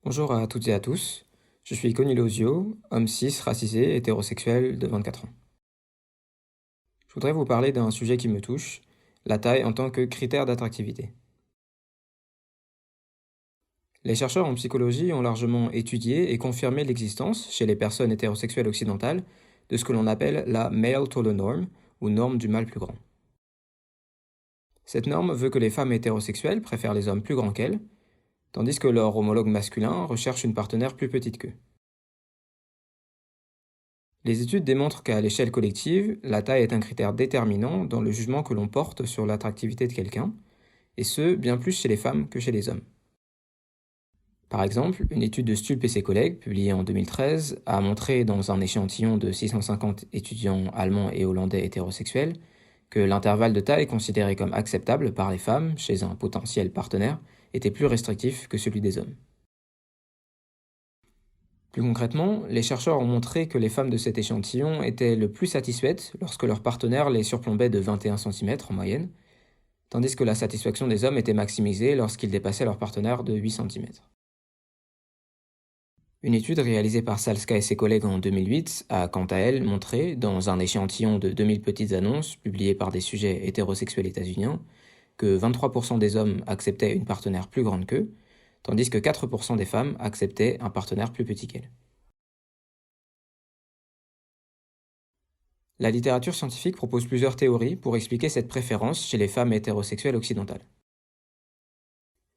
Bonjour à toutes et à tous, je suis Conny Lozio, homme cis, racisé, hétérosexuel de 24 ans. Je voudrais vous parler d'un sujet qui me touche, la taille en tant que critère d'attractivité. Les chercheurs en psychologie ont largement étudié et confirmé l'existence, chez les personnes hétérosexuelles occidentales, de ce que l'on appelle la male taller norm, ou norme du mâle plus grand. Cette norme veut que les femmes hétérosexuelles préfèrent les hommes plus grands qu'elles, tandis que leur homologue masculin recherche une partenaire plus petite qu'eux. Les études démontrent qu'à l'échelle collective, la taille est un critère déterminant dans le jugement que l'on porte sur l'attractivité de quelqu'un, et ce, bien plus chez les femmes que chez les hommes. Par exemple, une étude de Stulp et ses collègues, publiée en 2013, a montré dans un échantillon de 650 étudiants allemands et hollandais hétérosexuels que l'intervalle de taille considéré comme acceptable par les femmes chez un potentiel partenaire était plus restrictif que celui des hommes. Plus concrètement, les chercheurs ont montré que les femmes de cet échantillon étaient le plus satisfaites lorsque leur partenaire les surplombait de 21 cm en moyenne, tandis que la satisfaction des hommes était maximisée lorsqu'ils dépassaient leur partenaire de 8 cm. Une étude réalisée par Salska et ses collègues en 2008 a quant à elle montré, dans un échantillon de 2000 petites annonces publiées par des sujets hétérosexuels états-uniens, que 23% des hommes acceptaient une partenaire plus grande qu'eux, tandis que 4% des femmes acceptaient un partenaire plus petit qu'elles. La littérature scientifique propose plusieurs théories pour expliquer cette préférence chez les femmes hétérosexuelles occidentales.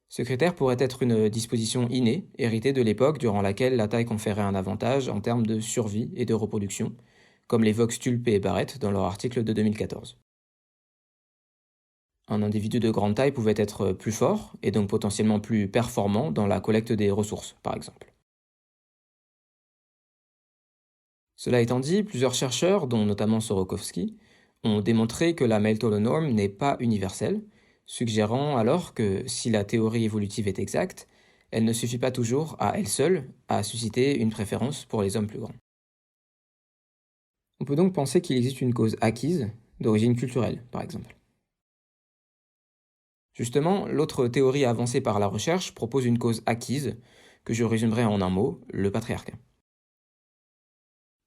Ce critère pourrait être une disposition innée, héritée de l'époque durant laquelle la taille conférait un avantage en termes de survie et de reproduction, comme l'évoquent Stulpe et Barrett dans leur article de 2014. Un individu de grande taille pouvait être plus fort, et donc potentiellement plus performant dans la collecte des ressources, par exemple. Cela étant dit, plusieurs chercheurs, dont notamment Sorokovsky, ont démontré que la Male-Toller-Norm n'est pas universelle, suggérant alors que, si la théorie évolutive est exacte, elle ne suffit pas toujours, à elle seule, à susciter une préférence pour les hommes plus grands. On peut donc penser qu'il existe une cause acquise, d'origine culturelle, par exemple. Justement, l'autre théorie avancée par la recherche propose une cause acquise, que je résumerai en un mot, le patriarcat.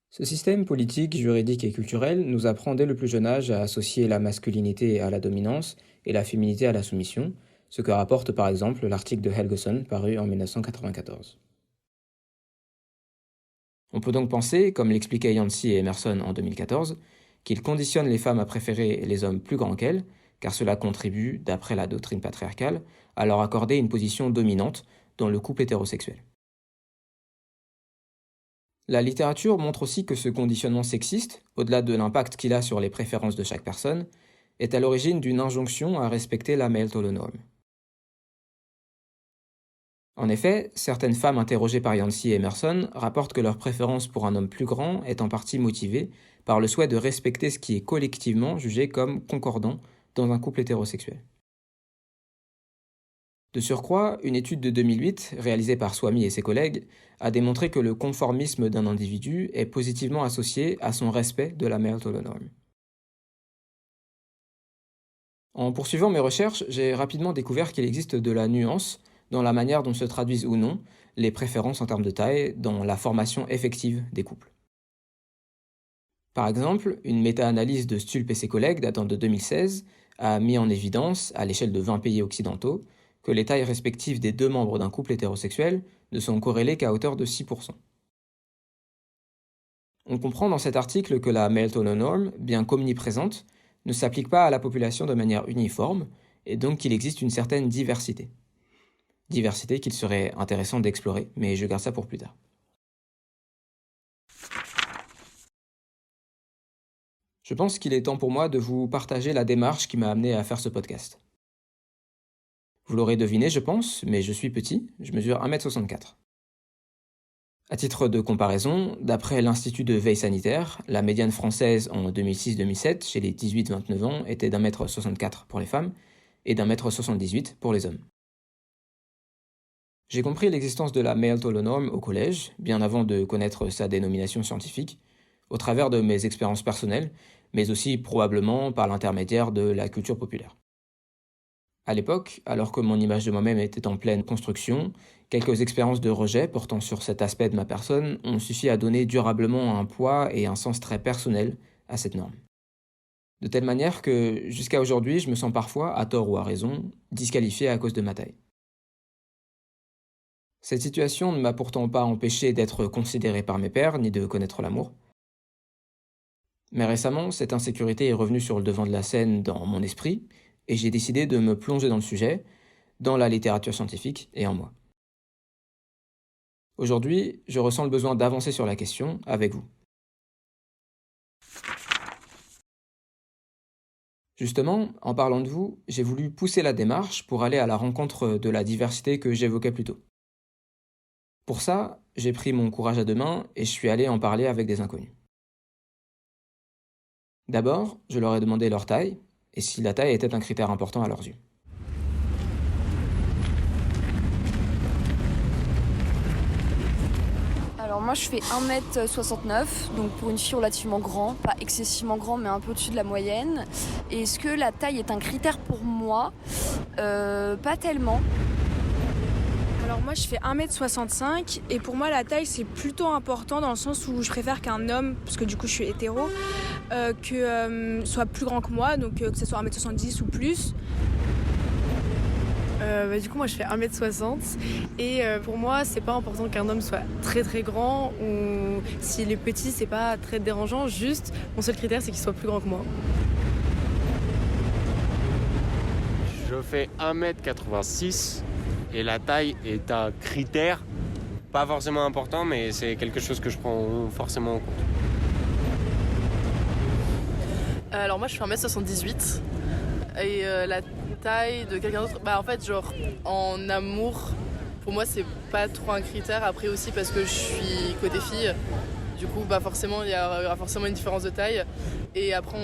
Ce système politique, juridique et culturel nous apprend dès le plus jeune âge à associer la masculinité à la dominance et la féminité à la soumission, ce que rapporte par exemple l'article de Helgeson paru en 1994. On peut donc penser, comme l'expliquaient Yancey et Emerson en 2014, qu'ils conditionnent les femmes à préférer les hommes plus grands qu'elles, car cela contribue, d'après la doctrine patriarcale, à leur accorder une position dominante dans le couple hétérosexuel. La littérature montre aussi que ce conditionnement sexiste, au-delà de l'impact qu'il a sur les préférences de chaque personne, est à l'origine d'une injonction à respecter la male-toller norm. En effet, certaines femmes interrogées par Yancey et Emerson rapportent que leur préférence pour un homme plus grand est en partie motivée par le souhait de respecter ce qui est collectivement jugé comme concordant dans un couple hétérosexuel. De surcroît, une étude de 2008, réalisée par Swamy et ses collègues, a démontré que le conformisme d'un individu est positivement associé à son respect de la male-toller norm. En poursuivant mes recherches, j'ai rapidement découvert qu'il existe de la nuance dans la manière dont se traduisent ou non les préférences en termes de taille dans la formation effective des couples. Par exemple, une méta-analyse de Stulp et ses collègues datant de 2016 a mis en évidence, à l'échelle de 20 pays occidentaux, que les tailles respectives des deux membres d'un couple hétérosexuel ne sont corrélées qu'à hauteur de 6%. On comprend dans cet article que la male-toller norm, bien qu'omniprésente, ne s'applique pas à la population de manière uniforme, et donc qu'il existe une certaine diversité. Diversité qu'il serait intéressant d'explorer, mais je garde ça pour plus tard. Je pense qu'il est temps pour moi de vous partager la démarche qui m'a amené à faire ce podcast. Vous l'aurez deviné, je pense, mais je suis petit, je mesure 1m64. À titre de comparaison, d'après l'Institut de veille sanitaire, la médiane française en 2006-2007 chez les 18-29 ans était d'1m64 pour les femmes et d'1m78 pour les hommes. J'ai compris l'existence de la male-toller norm au collège, bien avant de connaître sa dénomination scientifique, au travers de mes expériences personnelles, mais aussi probablement par l'intermédiaire de la culture populaire. À l'époque, alors que mon image de moi-même était en pleine construction, quelques expériences de rejet portant sur cet aspect de ma personne ont suffi à donner durablement un poids et un sens très personnel à cette norme. De telle manière que, jusqu'à aujourd'hui, je me sens parfois, à tort ou à raison, disqualifié à cause de ma taille. Cette situation ne m'a pourtant pas empêché d'être considéré par mes pairs, ni de connaître l'amour. Mais récemment, cette insécurité est revenue sur le devant de la scène dans mon esprit, et j'ai décidé de me plonger dans le sujet, dans la littérature scientifique et en moi. Aujourd'hui, je ressens le besoin d'avancer sur la question avec vous. Justement, en parlant de vous, j'ai voulu pousser la démarche pour aller à la rencontre de la diversité que j'évoquais plus tôt. Pour ça, j'ai pris mon courage à deux mains et je suis allé en parler avec des inconnus. D'abord, je leur ai demandé leur taille et si la taille était un critère important à leurs yeux. Alors moi je fais 1m69, donc pour une fille relativement grand, pas excessivement grand mais un peu au-dessus de la moyenne. Et est-ce que la taille est un critère pour moi ? Pas tellement. Alors moi je fais 1m65 et pour moi la taille c'est plutôt important dans le sens où je préfère qu'un homme, parce que du coup je suis hétéro, soit plus grand que moi, donc que ce soit 1m70 ou plus. Du coup moi je fais 1m60 et pour moi c'est pas important qu'un homme soit très très grand ou s'il est petit c'est pas très dérangeant, juste mon seul critère c'est qu'il soit plus grand que moi. Je fais 1m86 et la taille est un critère pas forcément important mais c'est quelque chose que je prends forcément en compte. Alors moi je fais 1m78 et la taille de quelqu'un d'autre, en fait genre en amour pour moi c'est pas trop un critère, après aussi parce que je suis côté fille, du coup forcément il y aura forcément une différence de taille et après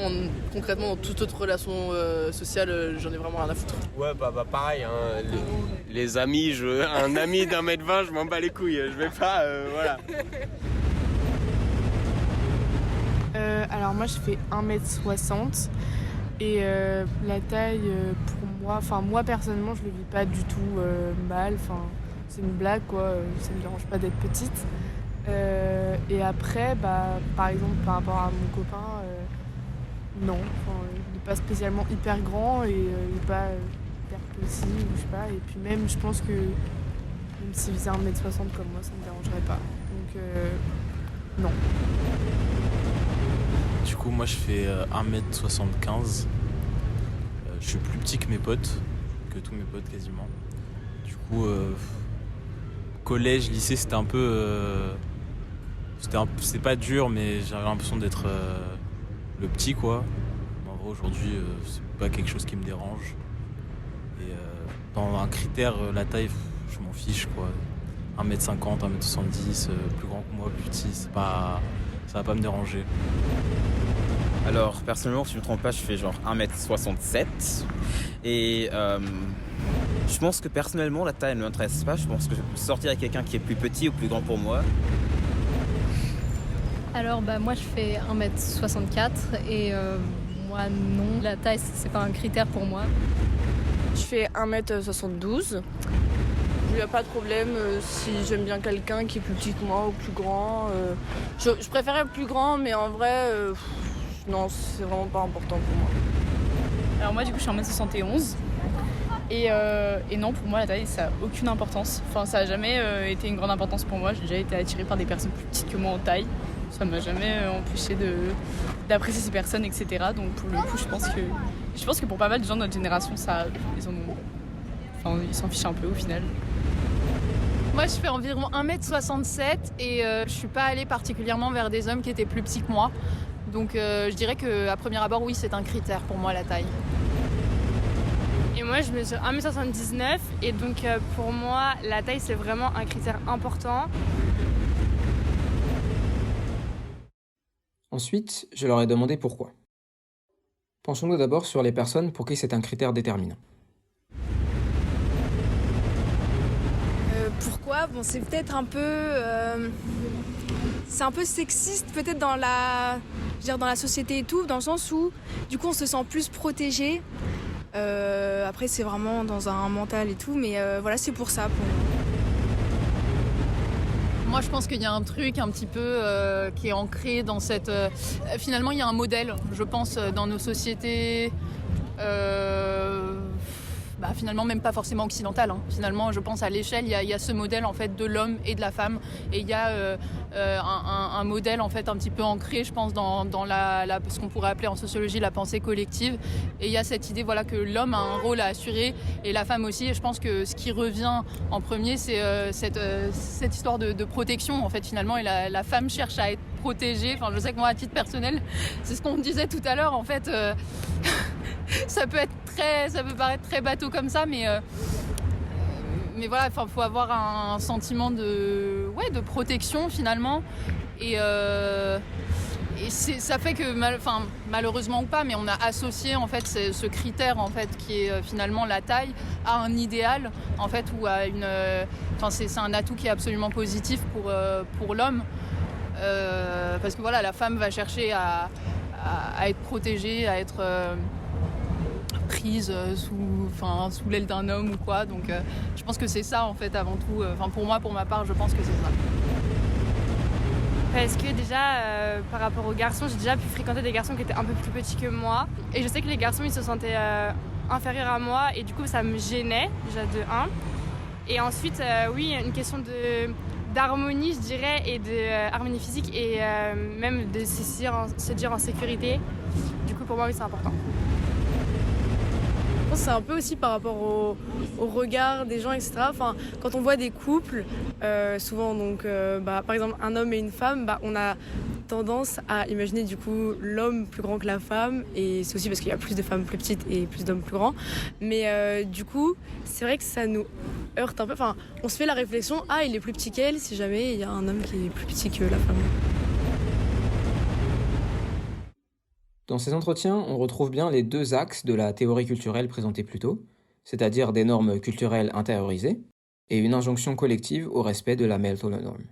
concrètement dans toute autre relation sociale j'en ai vraiment rien à foutre. Ouais pareil hein, les amis, un ami d'1m20 je m'en bats les couilles, je vais pas voilà. Alors moi je fais 1m60 et la taille pour moi personnellement je le vis pas du tout mal, c'est une blague quoi, ça me dérange pas d'être petite. Et après par exemple par rapport à mon copain, non, il n'est pas spécialement hyper grand et il n'est pas hyper petit ou je sais pas, et puis même je pense que même s'il faisait 1m60 comme moi ça me dérangerait pas, donc non. Du coup, moi je fais 1m75. Je suis plus petit que mes potes, que tous mes potes quasiment. Du coup, collège, lycée, c'était un peu. C'était pas dur, mais j'avais l'impression d'être le petit quoi. Mais en vrai, aujourd'hui, c'est pas quelque chose qui me dérange. Et dans un critère, la taille, je m'en fiche quoi. 1m50, 1m70, plus grand que moi, plus petit, ça va pas me déranger. Alors personnellement si je me trompe pas je fais genre 1m67 et je pense que personnellement la taille ne m'intéresse pas, je pense que je peux sortir avec quelqu'un qui est plus petit ou plus grand pour moi. Alors moi je fais 1m64 et moi non, la taille c'est pas un critère pour moi. Je fais 1m72. Il n'y a pas de problème si j'aime bien quelqu'un qui est plus petit que moi ou plus grand. Je préférais le plus grand mais en vrai non, c'est vraiment pas important pour moi. Alors moi du coup je suis 1m71 et non pour moi la taille ça a aucune importance. Enfin ça a jamais été une grande importance pour moi, j'ai déjà été attirée par des personnes plus petites que moi en taille. Ça m'a jamais empêché d'apprécier ces personnes etc. Donc pour le coup je pense que pour pas mal de gens de notre génération ils s'en fichent un peu au final. Moi, je fais environ 1m67 et je suis pas allée particulièrement vers des hommes qui étaient plus petits que moi. Donc je dirais qu'à premier abord, oui, c'est un critère pour moi, la taille. Et moi, je mesure 1m79 et donc pour moi, la taille, c'est vraiment un critère important. Ensuite, je leur ai demandé pourquoi. Penchons-nous d'abord sur les personnes pour qui c'est un critère déterminant. Pourquoi ? Bon, c'est peut-être un peu... c'est un peu sexiste peut-être dans la société et tout, dans le sens où du coup on se sent plus protégé Après, c'est vraiment dans un mental et tout, mais voilà, c'est pour ça. Moi, je pense qu'il y a un truc un petit peu qui est ancré dans cette... finalement, il y a un modèle, je pense, dans nos sociétés... finalement même pas forcément occidental. Finalement, je pense à l'échelle, il y a ce modèle en fait de l'homme et de la femme, et il y a un modèle en fait un petit peu ancré, je pense, dans ce qu'on pourrait appeler en sociologie la pensée collective. Et il y a cette idée voilà que l'homme a un rôle à assurer et la femme aussi. Et je pense que ce qui revient en premier, c'est cette histoire de protection en fait finalement. Et la femme cherche à être protégée. Enfin, je sais que moi, à titre personnel, c'est ce qu'on me disait tout à l'heure en fait. Ça peut paraître très bateau comme ça, mais voilà, faut avoir un sentiment de protection finalement, et ça fait que malheureusement ou pas, mais on a associé en fait ce critère en fait qui est finalement la taille à un idéal en fait, ou à une, c'est un atout qui est absolument positif pour l'homme, parce que voilà, la femme va chercher à être protégée, à être prise sous l'aile d'un homme ou quoi, donc je pense que c'est ça en fait avant tout, pour ma part, je pense que c'est ça. Parce que déjà, par rapport aux garçons, j'ai déjà pu fréquenter des garçons qui étaient un peu plus petits que moi, et je sais que les garçons ils se sentaient inférieurs à moi, et du coup ça me gênait déjà de 1, et ensuite oui, une question d'harmonie, je dirais, et de harmonie physique, et même de se dire en sécurité. Du coup pour moi oui, c'est important. C'est un peu aussi par rapport au regard des gens, etc. Quand on voit des couples, souvent, donc, par exemple, un homme et une femme, on a tendance à imaginer du coup l'homme plus grand que la femme, et c'est aussi parce qu'il y a plus de femmes plus petites et plus d'hommes plus grands. Mais du coup, c'est vrai que ça nous heurte un peu. On se fait la réflexion, il est plus petit qu'elle, si jamais il y a un homme qui est plus petit que la femme. Dans ces entretiens, on retrouve bien les deux axes de la théorie culturelle présentée plus tôt, c'est-à-dire des normes culturelles intériorisées et une injonction collective au respect de la male-to-norm.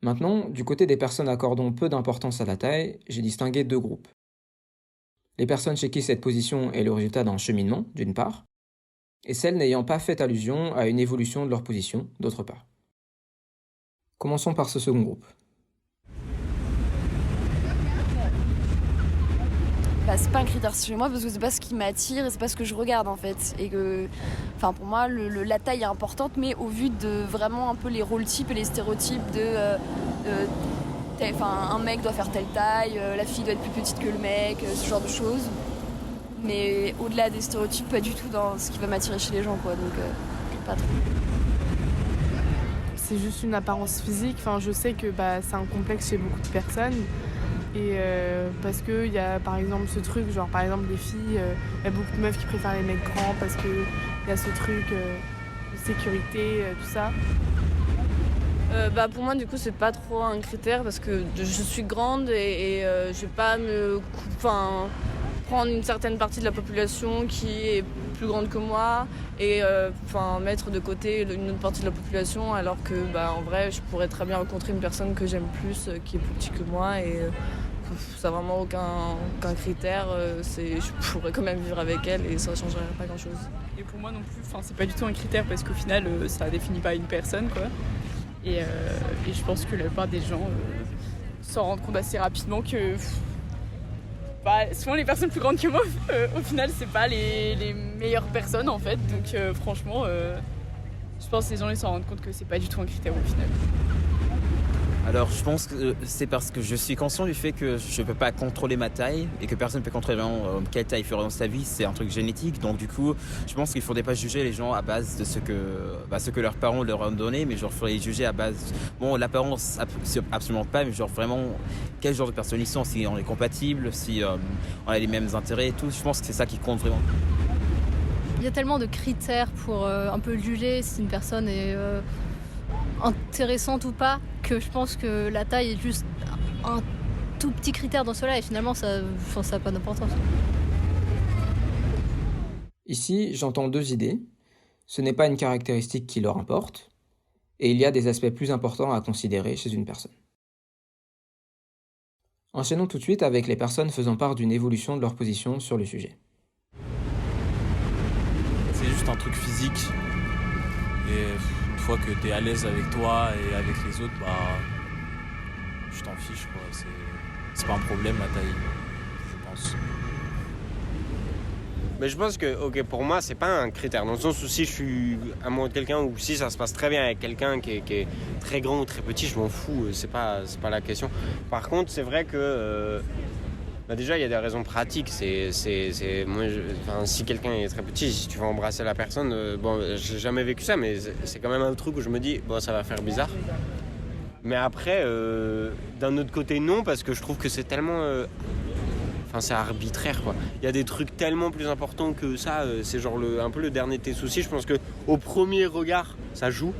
Maintenant, du côté des personnes accordant peu d'importance à la taille, j'ai distingué deux groupes. Les personnes chez qui cette position est le résultat d'un cheminement, d'une part, et celles n'ayant pas fait allusion à une évolution de leur position, d'autre part. Commençons par ce second groupe. C'est pas un critère chez moi parce que c'est pas ce qui m'attire et c'est pas ce que je regarde en fait, et que pour moi la taille est importante, mais au vu de vraiment un peu les rôles types et les stéréotypes un mec doit faire telle taille, la fille doit être plus petite que le mec, ce genre de choses, mais au-delà des stéréotypes, pas du tout dans ce qui va m'attirer chez les gens quoi, donc pas trop. C'est juste une apparence physique, je sais que c'est un complexe chez beaucoup de personnes. Et parce qu'il y a par exemple ce truc, par exemple les filles, il y a beaucoup de meufs qui préfèrent les mecs grands parce qu'il y a ce truc de sécurité, tout ça. Pour moi du coup c'est pas trop un critère parce que je suis grande et je vais pas prendre une certaine partie de la population qui est plus grande que moi et mettre de côté une autre partie de la population, alors que en vrai je pourrais très bien rencontrer une personne que j'aime plus qui est plus petite que moi, et ça n'a vraiment aucun critère, je pourrais quand même vivre avec elle et ça ne changerait pas grand chose. Et pour moi non plus, c'est pas du tout un critère parce qu'au final ça définit pas une personne quoi. Et je pense que la plupart des gens s'en rendent compte assez rapidement que souvent les personnes plus grandes que moi au final c'est pas les meilleures personnes en fait, donc franchement je pense que les gens ils s'en rendent compte que c'est pas du tout un critère au final. Alors je pense que c'est parce que je suis conscient du fait que je ne peux pas contrôler ma taille et que personne ne peut contrôler vraiment quelle taille il fera dans sa vie, c'est un truc génétique. Donc du coup, je pense qu'il ne faudrait pas juger les gens à base de ce que leurs parents leur ont donné, mais il faudrait les juger à base... l'apparence, absolument pas, mais vraiment quel genre de personne ils sont, si on est compatible, si on a les mêmes intérêts et tout. Je pense que c'est ça qui compte vraiment. Il y a tellement de critères pour un peu juger si une personne est intéressante ou pas, que je pense que la taille est juste un tout petit critère dans cela, et finalement ça n'a pas d'importance. Ici, j'entends deux idées. Ce n'est pas une caractéristique qui leur importe, et il y a des aspects plus importants à considérer chez une personne. Enchaînons tout de suite avec les personnes faisant part d'une évolution de leur position sur le sujet. C'est juste un truc physique. Et une fois que t'es à l'aise avec toi et avec les autres, je t'en fiche, quoi. C'est pas un problème la taille, je pense. Mais je pense que, pour moi, c'est pas un critère. Dans le sens où si je suis amoureux de quelqu'un ou si ça se passe très bien avec quelqu'un qui est très grand ou très petit, je m'en fous. C'est pas la question. Par contre, c'est vrai que déjà, il y a des raisons pratiques. Moi, si quelqu'un est très petit, si tu vas embrasser la personne, j'ai jamais vécu ça, mais c'est quand même un truc où je me dis, ça va faire bizarre. Mais après, d'un autre côté, non, parce que je trouve que c'est tellement... c'est arbitraire, quoi. Il y a des trucs tellement plus importants que ça. C'est genre un peu le dernier de tes soucis. Je pense qu'au premier regard, ça joue.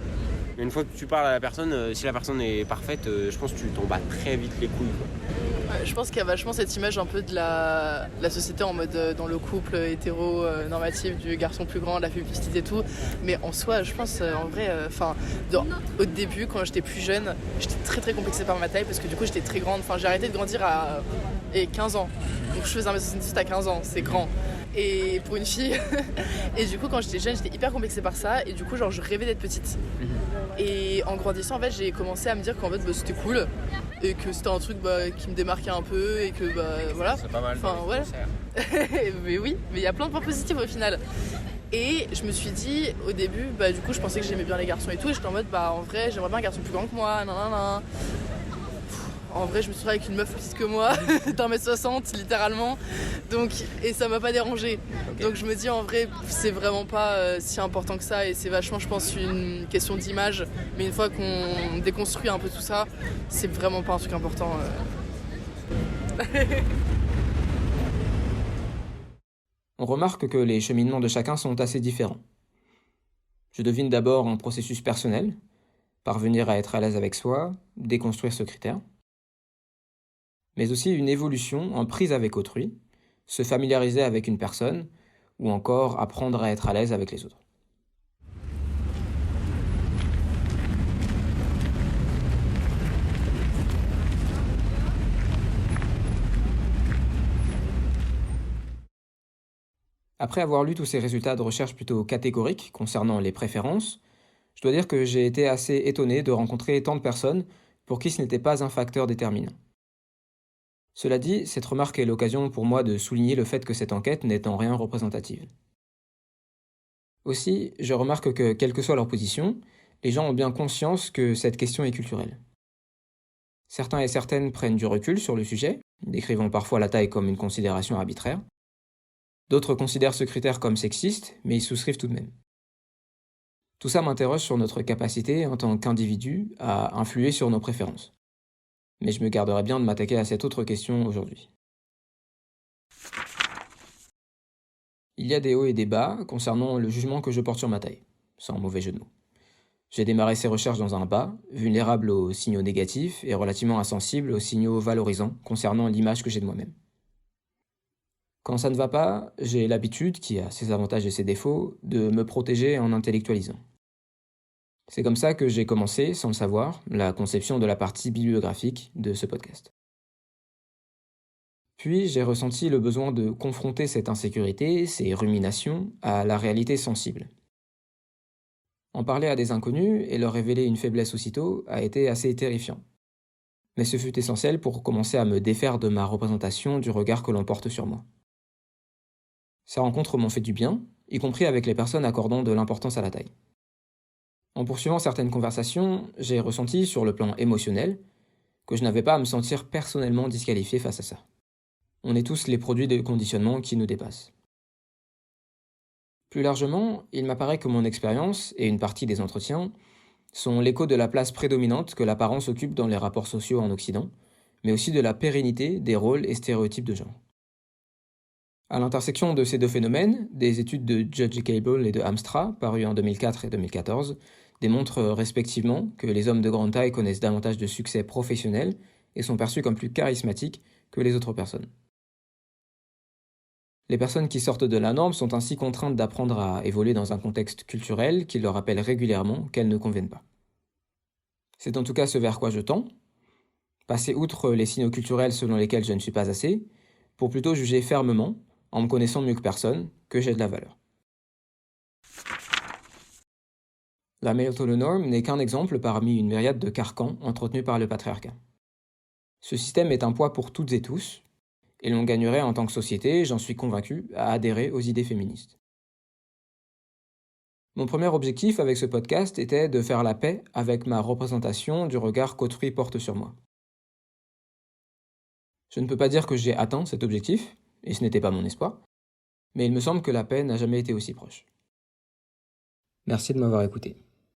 Mais une fois que tu parles à la personne, si la personne est parfaite, je pense que tu t'en bats très vite les couilles, quoi. Je pense qu'il y a vachement cette image un peu de la société en mode dans le couple hétéro-normatif du garçon plus grand, de la fille plus petite et tout. Mais en soi, je pense en vrai, au début, quand j'étais plus jeune, j'étais très très complexée par ma taille parce que du coup j'étais très grande. J'ai arrêté de grandir à 15 ans. Donc je faisais 1m78 à 15 ans, c'est grand. Et pour une fille. Et du coup, quand j'étais jeune, j'étais hyper complexée par ça. Et du coup, je rêvais d'être petite. Et en grandissant, en fait, j'ai commencé à me dire qu'en fait, c'était cool. Et que c'était un truc qui me démarquait un peu. Et que, voilà. C'est pas mal. Mais oui, mais il y a plein de points positifs au final. Et je me suis dit, au début, du coup, je pensais que j'aimais bien les garçons et tout. Et j'étais en mode, en vrai, j'aimerais bien un garçon plus grand que moi. En vrai, je me suis retrouvée avec une meuf plus petite que moi, d'1m60 littéralement, et ça m'a pas dérangée. Okay. Donc je me dis en vrai, c'est vraiment pas si important que ça et c'est vachement, je pense, une question d'image. Mais une fois qu'on déconstruit un peu tout ça, c'est vraiment pas un truc important. On remarque que les cheminements de chacun sont assez différents. Je devine d'abord un processus personnel, parvenir à être à l'aise avec soi, déconstruire ce critère. Mais aussi une évolution en prise avec autrui, se familiariser avec une personne, ou encore apprendre à être à l'aise avec les autres. Après avoir lu tous ces résultats de recherche plutôt catégoriques concernant les préférences, je dois dire que j'ai été assez étonné de rencontrer tant de personnes pour qui ce n'était pas un facteur déterminant. Cela dit, cette remarque est l'occasion pour moi de souligner le fait que cette enquête n'est en rien représentative. Aussi, je remarque que, quelle que soit leur position, les gens ont bien conscience que cette question est culturelle. Certains et certaines prennent du recul sur le sujet, décrivant parfois la taille comme une considération arbitraire. D'autres considèrent ce critère comme sexiste, mais y souscrivent tout de même. Tout ça m'interroge sur notre capacité, en tant qu'individu, à influer sur nos préférences. Mais je me garderai bien de m'attaquer à cette autre question aujourd'hui. Il y a des hauts et des bas concernant le jugement que je porte sur ma taille, sans mauvais jeu de mots. J'ai démarré ces recherches dans un bas, vulnérable aux signaux négatifs et relativement insensible aux signaux valorisants concernant l'image que j'ai de moi-même. Quand ça ne va pas, j'ai l'habitude, qui a ses avantages et ses défauts, de me protéger en intellectualisant. C'est comme ça que j'ai commencé, sans le savoir, la conception de la partie bibliographique de ce podcast. Puis j'ai ressenti le besoin de confronter cette insécurité, ces ruminations, à la réalité sensible. En parler à des inconnus et leur révéler une faiblesse aussitôt a été assez terrifiant. Mais ce fut essentiel pour commencer à me défaire de ma représentation du regard que l'on porte sur moi. Ces rencontres m'ont fait du bien, y compris avec les personnes accordant de l'importance à la taille. En poursuivant certaines conversations, j'ai ressenti, sur le plan émotionnel, que je n'avais pas à me sentir personnellement disqualifié face à ça. On est tous les produits de conditionnements qui nous dépassent. Plus largement, il m'apparaît que mon expérience, et une partie des entretiens, sont l'écho de la place prédominante que l'apparence occupe dans les rapports sociaux en Occident, mais aussi de la pérennité des rôles et stéréotypes de genre. À l'intersection de ces deux phénomènes, des études de Judge Cable et de Hamstra, parues en 2004 et 2014, démontrent respectivement que les hommes de grande taille connaissent davantage de succès professionnel et sont perçus comme plus charismatiques que les autres personnes. Les personnes qui sortent de la norme sont ainsi contraintes d'apprendre à évoluer dans un contexte culturel qui leur rappelle régulièrement qu'elles ne conviennent pas. C'est en tout cas ce vers quoi je tends, passer outre les signaux culturels selon lesquels je ne suis pas assez, pour plutôt juger fermement, en me connaissant mieux que personne, que j'ai de la valeur. La male to the norm n'est qu'un exemple parmi une myriade de carcans entretenus par le patriarcat. Ce système est un poids pour toutes et tous, et l'on gagnerait en tant que société, j'en suis convaincu, à adhérer aux idées féministes. Mon premier objectif avec ce podcast était de faire la paix avec ma représentation du regard qu'autrui porte sur moi. Je ne peux pas dire que j'ai atteint cet objectif, et ce n'était pas mon espoir, mais il me semble que la paix n'a jamais été aussi proche. Merci de m'avoir écouté.